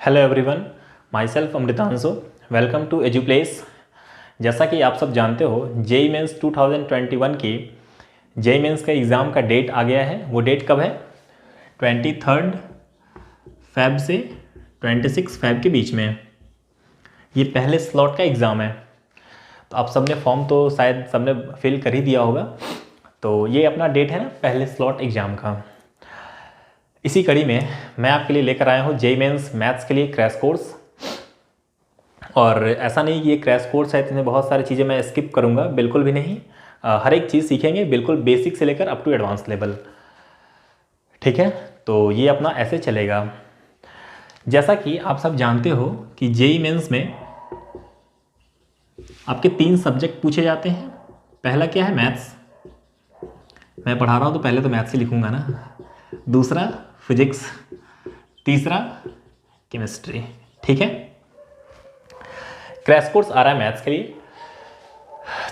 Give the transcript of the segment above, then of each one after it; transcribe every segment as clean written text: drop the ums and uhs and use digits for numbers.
Hello everyone, my self Amritanshu. Welcome to Eduplace. जैसा कि आप सब जानते हो, जेई मेंस 2021 की जेई मेंस का एग्ज़ाम का डेट आ गया है। वो डेट कब है? 23 फ़ेब से 26 फ़ेब के बीच में। ये पहले स्लॉट का एग्ज़ाम है। तो आप सबने फॉर्म तो शायद सबने फिल कर ही दिया होगा। तो ये अपना डेट है ना पहले स्लॉट एग्ज़ाम का। इसी कड़ी में मैं आपके लिए लेकर आया हूँ जेई मेंस मैथ्स के लिए क्रैश कोर्स। और ऐसा नहीं कि ये क्रैश कोर्स है, इसमें बहुत सारी चीज़ें मैं स्किप करूँगा, बिल्कुल भी नहीं। हर एक चीज़ सीखेंगे, बिल्कुल बेसिक से लेकर अप टू एडवांस लेवल। ठीक है, तो ये अपना ऐसे चलेगा। जैसा कि आप सब जानते हो कि जेई मेंस में आपके 3 सब्जेक्ट पूछे जाते हैं। पहला क्या है? मैथ्स। मैं पढ़ा रहा हूँ तो पहले तो मैथ्स ही लिखूँगा ना। दूसरा फिजिक्स, तीसरा केमिस्ट्री। ठीक है, क्रैश कोर्स आ रहा है मैथ्स के लिए।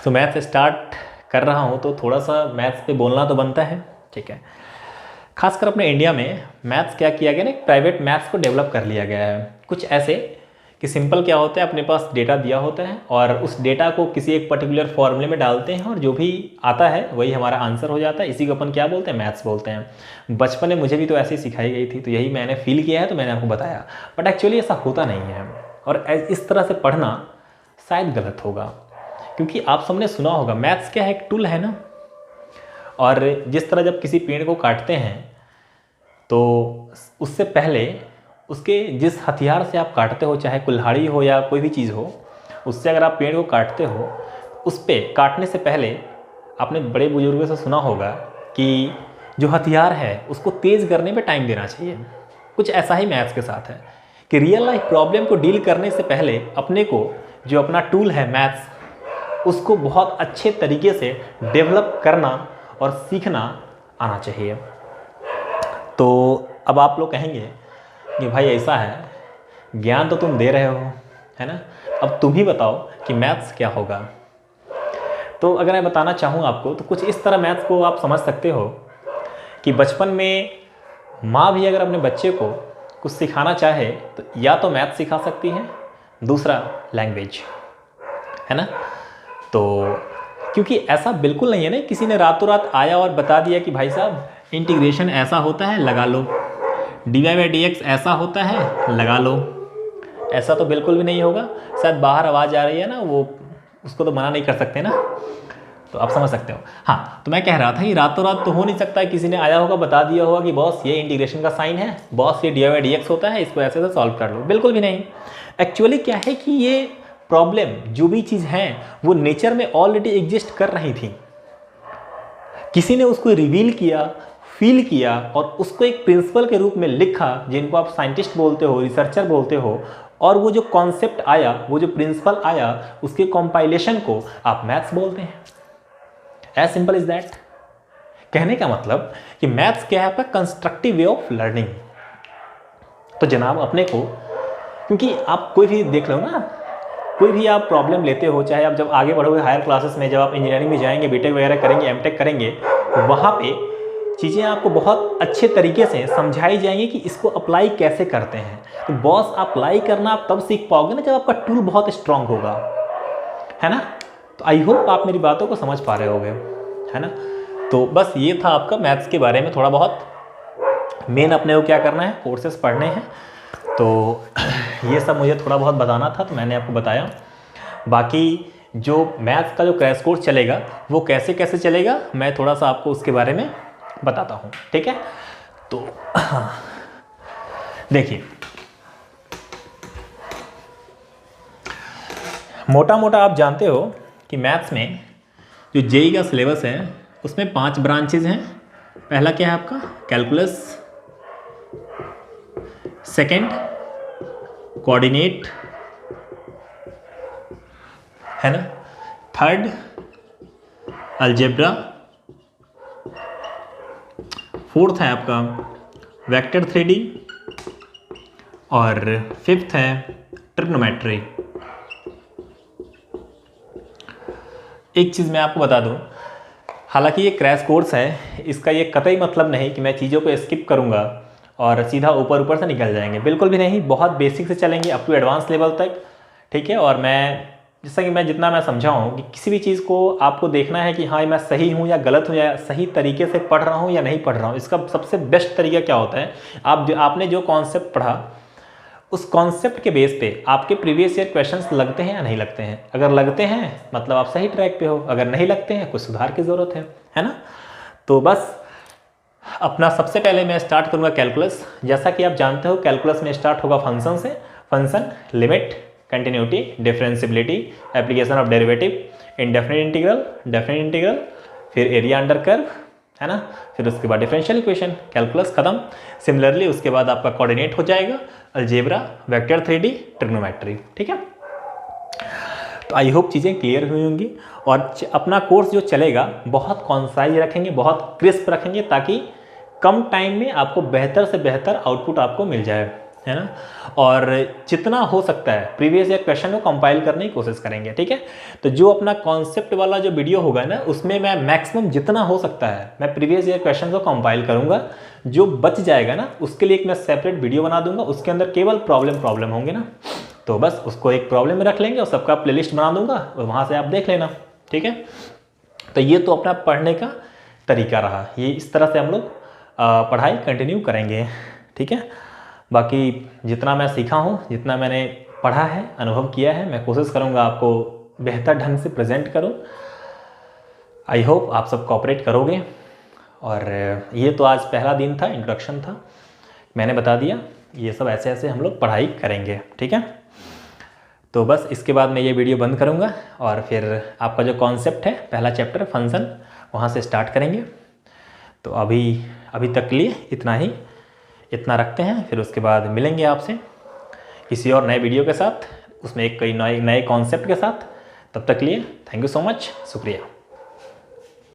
तो मैथ्स स्टार्ट कर रहा हूँ तो थोड़ा सा मैथ्स पे बोलना तो बनता है। ठीक है, खासकर अपने इंडिया में मैथ्स क्या किया गया ना, प्राइवेट मैथ्स को डेवलप कर लिया गया है। कुछ ऐसे कि सिंपल क्या होता है, अपने पास डेटा दिया होता है और उस डेटा को किसी एक पर्टिकुलर फॉर्मूले में डालते हैं और जो भी आता है वही हमारा आंसर हो जाता है। इसी को अपन क्या बोलते हैं? मैथ्स बोलते हैं। बचपन में मुझे भी तो ऐसे ही सिखाई गई थी, तो यही मैंने फील किया है, तो मैंने आपको बताया। बट एक्चुअली ऐसा होता नहीं है और इस तरह से पढ़ना शायद गलत होगा, क्योंकि आप सबने सुना होगा मैथ्स क्या है, एक टूल है ना। और जिस तरह जब किसी पेड़ को काटते हैं तो उससे पहले उसके जिस हथियार से आप काटते हो, चाहे कुल्हाड़ी हो या कोई भी चीज़ हो, उससे अगर आप पेड़ को काटते हो, उस पर काटने से पहले आपने बड़े बुजुर्गों से सुना होगा कि जो हथियार है उसको तेज़ करने में टाइम देना चाहिए। कुछ ऐसा ही मैथ्स के साथ है कि रियल लाइफ प्रॉब्लम को डील करने से पहले अपने को जो अपना टूल है मैथ्स, उसको बहुत अच्छे तरीके से डेवलप करना और सीखना आना चाहिए। तो अब आप लोग कहेंगे कि भाई ऐसा है, ज्ञान तो तुम दे रहे हो, है ना, अब तुम ही बताओ कि मैथ्स क्या होगा। तो अगर मैं बताना चाहूँ आपको तो कुछ इस तरह मैथ्स को आप समझ सकते हो कि बचपन में माँ भी अगर अपने बच्चे को कुछ सिखाना चाहे तो या तो मैथ्स सिखा सकती है, दूसरा लैंग्वेज, है ना। तो क्योंकि ऐसा बिल्कुल नहीं है ना किसी ने रातों रात आया और बता दिया कि भाई साहब इंटीग्रेशन ऐसा होता है, लगा लो, dy/dx ऐसा होता है, लगा लो। ऐसा तो बिल्कुल भी नहीं होगा। शायद बाहर आवाज़ आ रही है ना, वो उसको तो मना नहीं कर सकते ना, तो आप समझ सकते हो। हाँ, तो मैं कह रहा था कि रातों रात तो हो नहीं सकता, किसी ने आया होगा बता दिया होगा कि बॉस ये इंटीग्रेशन का साइन है, बॉस ये dy/dx होता है, इसको ऐसे से सॉल्व कर लो। बिल्कुल भी नहीं। एक्चुअली क्या है कि ये प्रॉब्लम जो भी चीज़ है वो नेचर में ऑलरेडी एग्जिस्ट कर रही थी। किसी ने उसको रिवील किया, फील किया और उसको एक प्रिंसिपल के रूप में लिखा, जिनको आप साइंटिस्ट बोलते हो, रिसर्चर बोलते हो। और वो जो कॉन्सेप्ट आया, वो जो प्रिंसिपल आया, उसके कंपाइलेशन को आप मैथ्स बोलते हैं। As simple is that. कहने का मतलब कि मैथ्स क्या है? आपका कंस्ट्रक्टिव वे ऑफ लर्निंग। तो जनाब अपने को, क्योंकि आप कोई भी देख लो ना, कोई भी आप प्रॉब्लम लेते हो, चाहे आप जब आगे बढ़ोगे हायर क्लासेस में, जब आप इंजीनियरिंग में जाएंगे, बीटेक वगैरह करेंगे, एमटेक करेंगे, वहाँ पे चीज़ें आपको बहुत अच्छे तरीके से समझाई जाएंगी कि इसको अप्लाई कैसे करते हैं। तो बॉस अप्लाई करना आप तब सीख पाओगे ना जब आपका टूल बहुत स्ट्रांग होगा, है ना। तो आई होप आप मेरी बातों को समझ पा रहे होगे, है ना। तो बस ये था आपका मैथ्स के बारे में थोड़ा बहुत। मेन अपने को क्या करना है, कोर्सेज पढ़ने हैं, तो ये सब मुझे थोड़ा बहुत बताना था, तो मैंने आपको बताया। बाकी जो मैथ्स का जो क्रैश कोर्स चलेगा वो कैसे कैसे चलेगा, मैं थोड़ा सा आपको उसके बारे में बताता हूँ। ठीक है, तो देखिए, मोटा मोटा आप जानते हो कि मैथ्स में जो जेई का सिलेबस है उसमें 5 ब्रांचेज हैं। पहला क्या है आपका? कैलकुलस। सेकंड कोऑर्डिनेट, है ना। Third algebra. फोर्थ है आपका वेक्टर थ्रेडी और फिफ्थ है ट्रिग्नोमेट्री। एक चीज़ मैं आपको बता दूं, हालांकि ये क्रैश कोर्स है, इसका ये कतई मतलब नहीं कि मैं चीज़ों को स्किप करूंगा और सीधा ऊपर ऊपर से निकल जाएंगे, बिल्कुल भी नहीं। बहुत बेसिक से चलेंगे अप टू एडवांस लेवल तक, ठीक है। और मैं जैसा कि मैं जितना मैं समझा हूँ कि किसी भी चीज़ को आपको देखना है कि हाँ मैं सही हूँ या गलत हूँ, या सही तरीके से पढ़ रहा हूँ या नहीं पढ़ रहा हूँ। इसका सबसे बेस्ट तरीका क्या होता है, आपने जो कॉन्सेप्ट पढ़ा उस कॉन्सेप्ट के बेस पे आपके प्रीवियस ईयर क्वेश्चंस लगते हैं या नहीं लगते हैं। अगर लगते हैं मतलब आप सही ट्रैक पे हो, अगर नहीं लगते हैं कुछ सुधार की ज़रूरत है ना। तो बस अपना सबसे पहले मैं स्टार्ट करूँगा कैलकुलस। जैसा कि आप जानते हो कैलकुलस में स्टार्ट होगा फंक्शन से, function, limit, continuity, differentiability, application of derivative, indefinite integral, definite integral, फिर एरिया अंडर कर्व, है ना। फिर उसके बाद डिफरेंशियल इक्वेशन, कैलकुलस खत्म। सिमिलरली उसके बाद आपका कोऑर्डिनेट हो जाएगा, अलजेब्रा, वेक्टर 3D, ट्रिग्नोमेट्री, ठीक है। तो आई होप चीज़ें क्लियर हुई होंगी। और अपना कोर्स जो चलेगा बहुत कॉन्साइज रखेंगे, बहुत क्रिस्प रखेंगे, ताकि कम टाइम में आपको बेहतर से बेहतर आउटपुट आपको मिल जाए, है ना। और जितना हो सकता है प्रीवियस ईयर क्वेश्चन को कंपाइल करने की कोशिश करेंगे, ठीक है। तो जो अपना कॉन्सेप्ट वाला जो वीडियो होगा ना, उसमें मैं मैक्सिमम जितना हो सकता है मैं प्रीवियस ईयर क्वेश्चन को कंपाइल करूंगा। जो बच जाएगा ना उसके लिए एक मैं सेपरेट वीडियो बना दूंगा, उसके अंदर केवल प्रॉब्लम होंगे ना, तो बस उसको एक प्रॉब्लम में रख लेंगे और सबका प्लेलिस्ट बना दूंगा और वहाँ से आप देख लेना, ठीक है। तो ये तो अपना पढ़ने का तरीका रहा, ये इस तरह से हम लोग पढ़ाई कंटिन्यू करेंगे, ठीक है। बाकी जितना मैं सीखा हूँ, जितना मैंने पढ़ा है, अनुभव किया है, मैं कोशिश करूँगा आपको बेहतर ढंग से प्रेजेंट करूँ। आई होप आप सब कोऑपरेट करोगे। और ये तो आज पहला दिन था, इंट्रोडक्शन था, मैंने बता दिया ये सब ऐसे ऐसे हम लोग पढ़ाई करेंगे, ठीक है। तो बस इसके बाद मैं ये वीडियो बंद करूँगा और फिर आपका जो कॉन्सेप्ट है पहला चैप्टर फंक्शन, वहाँ से स्टार्ट करेंगे। तो अभी तक के लिए इतना रखते हैं, फिर उसके बाद मिलेंगे आपसे किसी और नए वीडियो के साथ, उसमें एक कई नए कॉन्सेप्ट के साथ। तब तक के लिए थैंक यू सो मच, शुक्रिया।